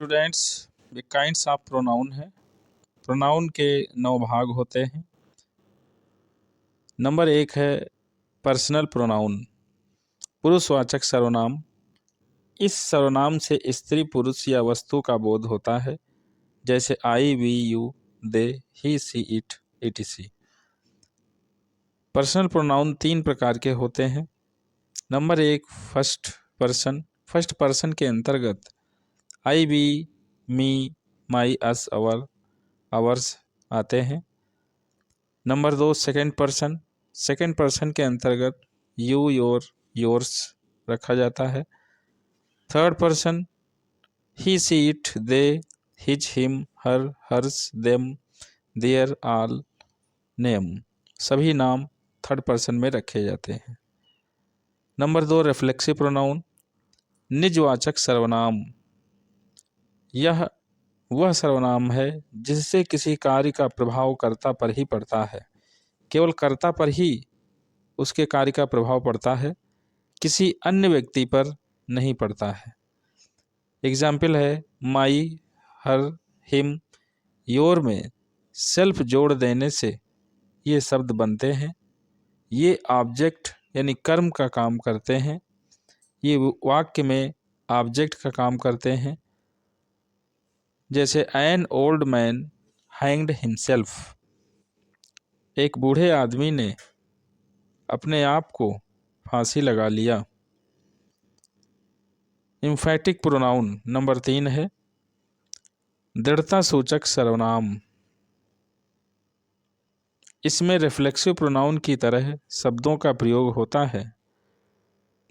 Students, ये kinds of pronoun है। Pronoun के 9 भाग होते हैं। नंबर 1 है पर्सनल प्रोनाउन, पुरुषवाचक सर्वनाम। इस सर्वनाम से स्त्री पुरुष या वस्तु का बोध होता है, जैसे I, we, you, they, he, she, it, etc। Personal pronoun 3 प्रकार के होते हैं। नंबर 1 फर्स्ट पर्सन। फर्स्ट पर्सन के अंतर्गत आई, we, me, my, us, our, ours आते हैं। Number 2 second person. Second person के अंतर्गत यू, योर, योर्स रखा जाता है। Third person he, she, it, they, his, him, her, hers, them, their, all, name सभी नाम थर्ड पर्सन में रखे जाते हैं। नंबर 2 रिफ्लेक्सिव प्रोनाउन, निजवाचक सर्वनाम। यह वह सर्वनाम है जिससे किसी कार्य का प्रभाव कर्ता पर ही पड़ता है, केवल कर्ता पर ही उसके कार्य का प्रभाव पड़ता है, किसी अन्य व्यक्ति पर नहीं पड़ता है। एग्जाम्पल है माई, हर, हिम, योर में सेल्फ जोड़ देने से ये शब्द बनते हैं। ये ऑब्जेक्ट यानी कर्म का काम करते हैं। ये वाक्य में ऑब्जेक्ट का काम करते हैं। जैसे an old man hanged himself, एक बूढ़े आदमी ने अपने आप को फांसी लगा लिया। इम्फैटिक प्रोनाउन नंबर 3 है दृढ़ता सूचक सर्वनाम। इसमें रिफ्लेक्सिव प्रोनाउन की तरह शब्दों का प्रयोग होता है,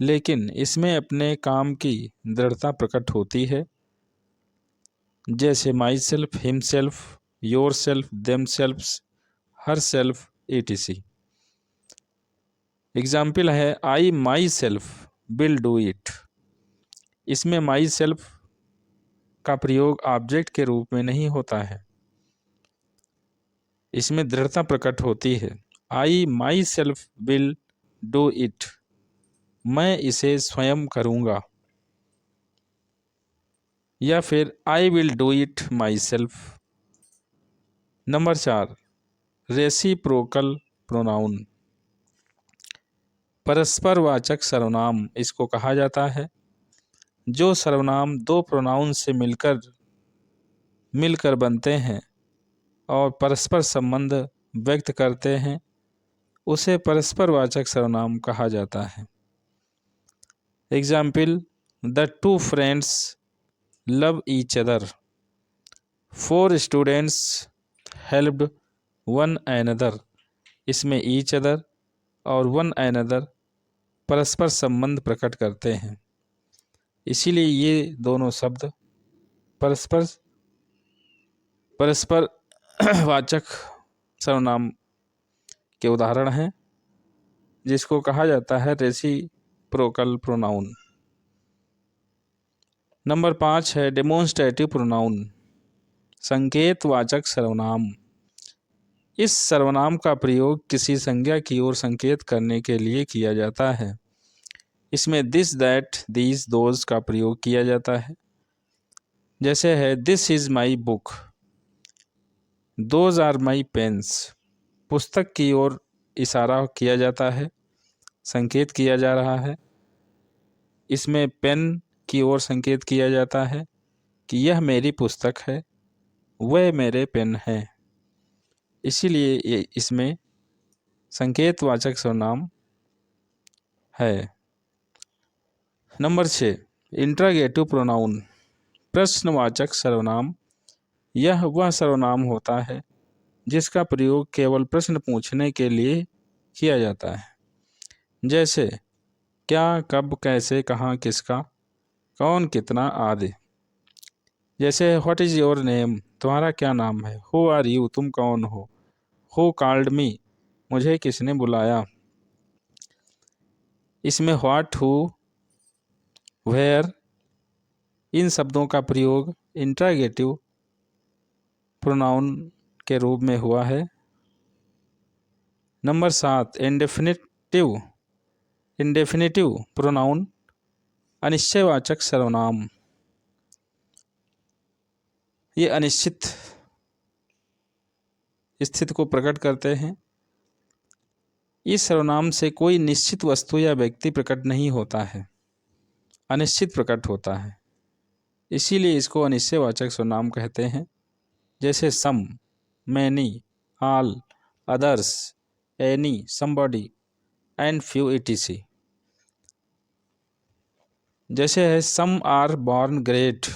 लेकिन इसमें अपने काम की दृढ़ता प्रकट होती है। जैसे myself, himself, yourself, themselves, herself, etc। Example है I myself will do it. इसमें माई सेल्फ का प्रयोग ऑब्जेक्ट के रूप में नहीं होता है, इसमें दृढ़ता प्रकट होती है। I myself will do it, मैं इसे स्वयं करूँगा। या फिर I will do it myself. नंबर 4 रेसिप्रोकल प्रोनाउन, परस्परवाचक सर्वनाम इसको कहा जाता है। जो सर्वनाम दो प्रोनाउन से मिलकर बनते हैं और परस्पर संबंध व्यक्त करते हैं, उसे परस्परवाचक सर्वनाम कहा जाता है। Example the two friends love each other, 4 students helped one another. इसमें ईच अदर और वन अनदर परस्पर संबंध प्रकट करते हैं, इसीलिए ये दोनों शब्द परस्पर वाचक सर्वनाम के उदाहरण हैं, जिसको कहा जाता है रेसिप्रोकल प्रोनाउन। नंबर 5 है डेमोन्स्ट्रेटिव प्रोनाउन, संकेतवाचक सर्वनाम। इस सर्वनाम का प्रयोग किसी संज्ञा की ओर संकेत करने के लिए किया जाता है। इसमें दिस, दैट, दीज, दोज का प्रयोग किया जाता है। जैसे है this is my book, those are my pens. पुस्तक की ओर इशारा किया जाता है, संकेत किया जा रहा है। इसमें पेन की ओर संकेत किया जाता है कि यह मेरी पुस्तक है, वह मेरे पेन है। इसीलिए ये इसमें संकेतवाचक सर्वनाम है। नंबर 6 इंट्रोगेटिव प्रोनाउन, प्रश्नवाचक सर्वनाम। यह वह सर्वनाम होता है जिसका प्रयोग केवल प्रश्न पूछने के लिए किया जाता है। जैसे क्या, कब, कैसे, कहाँ, किसका, कौन, कितना आदि। जैसे व्हाट इज़ योर नेम, तुम्हारा क्या नाम है। हु आर यू, तुम कौन हो। हु कॉल्ड मी, मुझे किसने बुलाया। इसमें व्हाट, हु, वेयर इन शब्दों का प्रयोग इंट्रोगेटिव प्रोनाउन के रूप में हुआ है। नंबर 7 इंडेफिनिटिव प्रोनाउन, अनिश्चयवाचक सर्वनाम। ये अनिश्चित स्थिति को प्रकट करते हैं। इस सर्वनाम से कोई निश्चित वस्तु या व्यक्ति प्रकट नहीं होता है, अनिश्चित प्रकट होता है, इसीलिए इसको अनिश्चयवाचक सर्वनाम कहते हैं। जैसे some, many, all, others, any, somebody and few etc। जैसे है some are born great,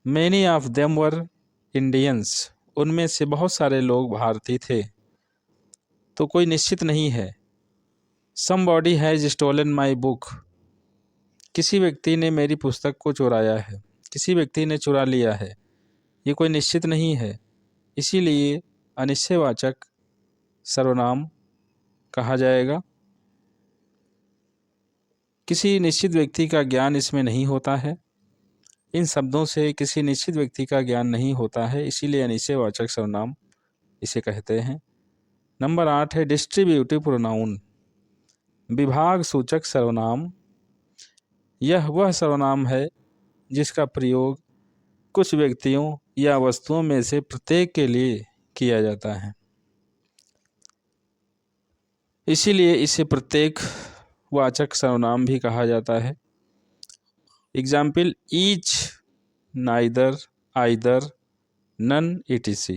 many of them were Indians, उनमें से बहुत सारे लोग भारतीय थे, तो कोई निश्चित नहीं है। Somebody has stolen my book, किसी व्यक्ति ने मेरी पुस्तक को चुराया है, किसी व्यक्ति ने चुरा लिया है, ये कोई निश्चित नहीं है, इसीलिए अनिश्चयवाचक सर्वनाम कहा जाएगा। किसी निश्चित व्यक्ति का ज्ञान इसमें नहीं होता है, इन शब्दों से किसी निश्चित व्यक्ति का ज्ञान नहीं होता है, इसीलिए अनिश्चयवाचक सर्वनाम इसे कहते हैं। नंबर 8 है डिस्ट्रीब्यूटिव प्रोनाउन, विभाग सूचक सर्वनाम। यह वह सर्वनाम है जिसका प्रयोग कुछ व्यक्तियों या वस्तुओं में से प्रत्येक के लिए किया जाता है, इसीलिए इसे प्रत्येक वाचक सर्वनाम भी कहा जाता है। Example each, neither, either, none etc।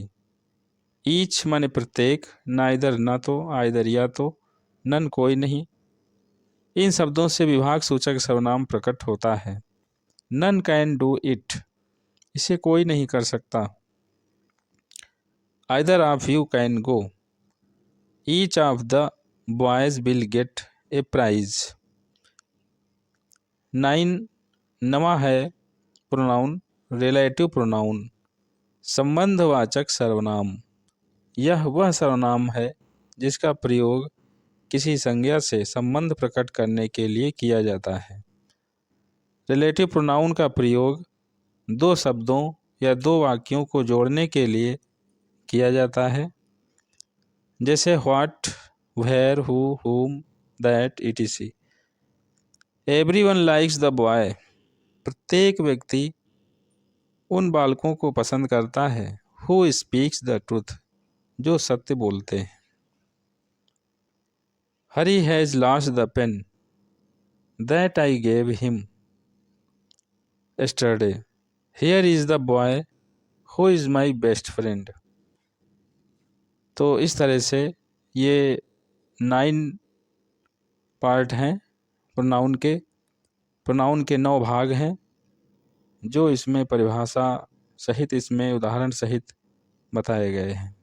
Each माने प्रत्येक, नाइदर ना तो, आइदर या तो, नन कोई नहीं। इन शब्दों से विभाग सूचक सर्वनाम प्रकट होता है। नन कैन डू इट, इसे कोई नहीं कर सकता। Either of you can go, each of the boys will get a prize. 9 नवा है प्रोनाउन रिलेटिव प्रोनाउन, संबंधवाचक सर्वनाम। यह वह सर्वनाम है जिसका प्रयोग किसी संज्ञा से संबंध प्रकट करने के लिए किया जाता है। रिलेटिव प्रोनाउन का प्रयोग दो शब्दों या दो वाक्यों को जोड़ने के लिए किया जाता है। जैसे what, where, who, whom, that etc। Everyone likes the boy, प्रत्येक व्यक्ति उन बालकों को पसंद करता है। हु स्पीक्स द ट्रूथ, जो सत्य बोलते हैं। Hari has lost the pen that I gave him yesterday। Here is the boy who is my best friend. तो इस तरह से ये 9 पार्ट हैं प्रोनाउन के 9 भाग हैं, जो इसमें परिभाषा सहित, इसमें उदाहरण सहित बताए गए हैं।